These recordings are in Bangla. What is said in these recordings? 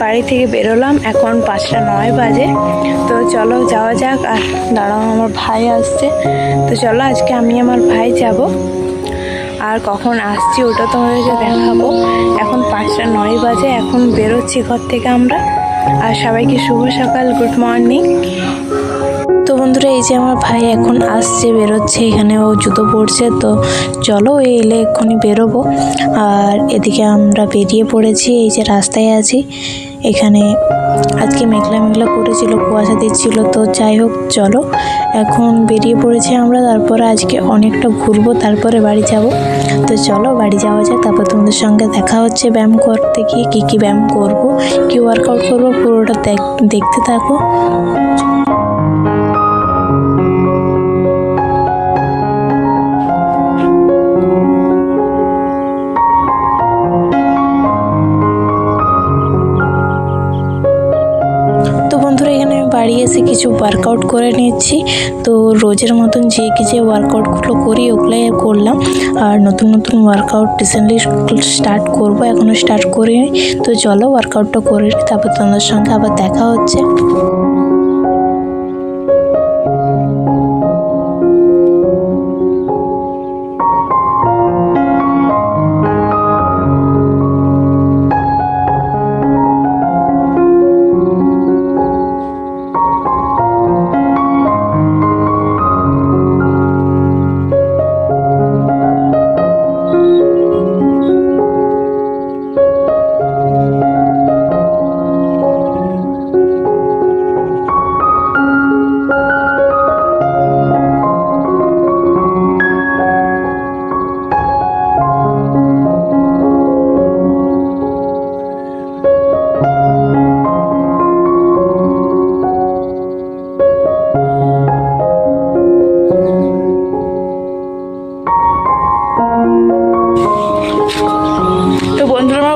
বাড়ি থেকে বেরোলাম, এখন 5:09 বাজে। তো চলো যাওয়া যাক। আর দাঁড়াও, আমার ভাই আসছে। তো চলো আজকে আমি আমার ভাই যাব, আর কখন আসছি ওটা তোমাদেরকে দেখাবো। এখন 5:09 বাজে, এখন বেরোচ্ছি ঘর থেকে আমরা। আর সবাইকে শুভ সকাল, গুড মর্নিং। তো বন্ধুরা, এই যে আমার ভাই এখন আসছে, বেরোচ্ছে, এখানে ও জুতো পরছে। তো চলো এলে এক্ষুনি বেরোবো। আর এদিকে আমরা বেরিয়ে পড়েছি, এই যে রাস্তায় আছি। এখানে আজকে মেঘলা মেঘলা করেছিল, কুয়াশা দিচ্ছিল। তো যাই হোক, চলো এখন বেরিয়ে পড়েছি আমরা। তারপরে আজকে অনেকটা ঘুরবো, তারপরে বাড়ি যাব। তো চলো বাড়ি যাওয়া যাক। তারপর তোমাদের সঙ্গে দেখা হচ্ছে ব্যায়াম করতে গিয়ে, কী ব্যায়াম করবো, কী ওয়ার্কআউট করবো, পুরোটা দেখতে থাকো। বাড়ি এসে কিছু ওয়ার্কআউট করে নিচ্ছি। তো রোজের মতন যে ওয়ার্কআউটগুলো করি ওগুলাই করলাম। আর নতুন নতুন ওয়ার্কআউট রিসেন্টলি স্টার্ট করবো, এখনও স্টার্ট করিনি। তো চলো ওয়ার্কআউটটা করে নিই, তারপর তোমাদের সঙ্গে আবার দেখা হচ্ছে।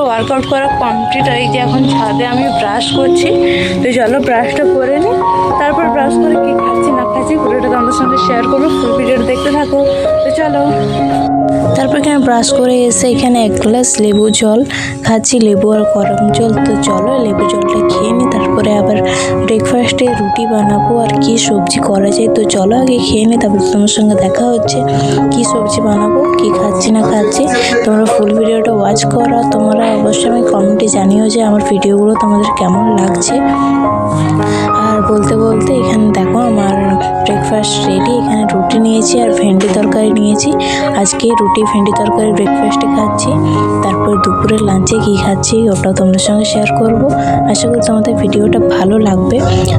ওয়ার্কআউট করা কমপ্লিট হয়ে গিয়ে এখন ছাদে আমি ব্রাশ করছি। তো চলো ব্রাশটা করে নিই, তারপর ব্রাশ করে কী খাচ্ছি না খাচ্ছি পুরোটা তোমাদের সঙ্গে শেয়ার করবো। ফুল ভিডিওটা দেখতে থাকো। তো চলো, তারপর এখানে ব্রাশ করে এসে এখানে 1 গ্লাস লেবু জল খাচ্ছি, লেবু আর গরম জল। তো চলো লেবু জলটা খেয়ে নিই, তারপরে আবার ব্রেকফাস্টে রুটি বানাবো আর কি সবজি করা যায়। তো চলো আগে খেয়ে নিই, তারপর তোমার সঙ্গে দেখা হচ্ছে কি সবজি বানাবো, কি খাচ্ছি না খাচ্ছি। তোমরা ফুল ভিডিওটা ওয়াচ করো। তোমরা অবশ্যই আমি কমেন্টে জানিও যে আমার ভিডিওগুলো তোমাদের কেমন লাগছে। আর বলতে বলতে এখানে দেখো আমার ব্রেকফাস্ট রেডি। এখানে রুটি নিয়েছি আর ভেন্ডি তরকারি নিয়েছি। আজকে রুটি ভেন্ডি তরকারি ব্রেকফাস্টে খাচ্ছি। তারপর দুপুরের লাঞ্চে কী খাচ্ছি ওটাও তোমাদের সঙ্গে শেয়ার করব। আশা করি তোমাদের ভিডিওটা ভালো লাগবে।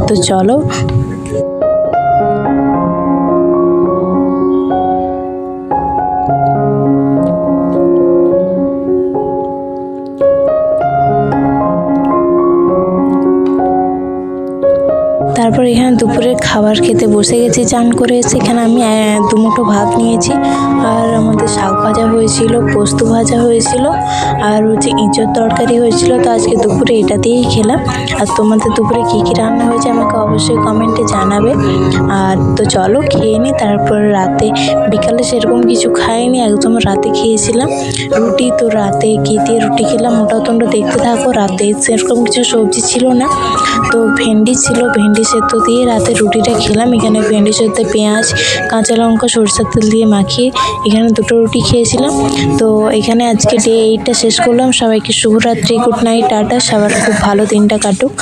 তো চলো, তারপর এখানে দুপুরের খাবার খেতে বসে গেছি। চান করে এসে এখানে আমি 2 মুঠো ভাত নিয়েছি। আর আমাদের শাক ভাজা হয়েছিল, পোস্ত ভাজা হয়েছিল, আর হচ্ছে এঁচোড় তরকারি হয়েছিল। তো আজকে দুপুরে এটা দিয়েই খেলাম। আর তোমাদের দুপুরে কী কী রান্না হয়েছে আমাকে অবশ্যই কমেন্টে জানাবে। আর তো চলো খেয়ে নিই। তারপর রাতে বিকালে সেরকম কিছু খাইনি, একদম রাতে খেয়েছিলাম রুটি। তো রাতে কী দিয়ে রুটি খেলাম ওটাও তোমরা দেখতে থাকো। রাতে সেরকম কিছু সবজি ছিল না, তো ভেন্ডি ছিল, ভেন্ডি সেদ্ধ দিয়ে রাতে রুটিটা খেলাম। এখানে ভেন্ডি সেদ্ধ, পেঁয়াজ, কাঁচা লঙ্কা, সরষের তেল দিয়ে মাখিয়ে এখানে 2টো রুটি খেয়েছিলাম। তো এখানে আজকে ডে 8টা শেষ করলাম। সবাইকে শুভরাত্রি, গুড নাইট, টাটা। সবার খুব ভালো দিনটা কাটুক।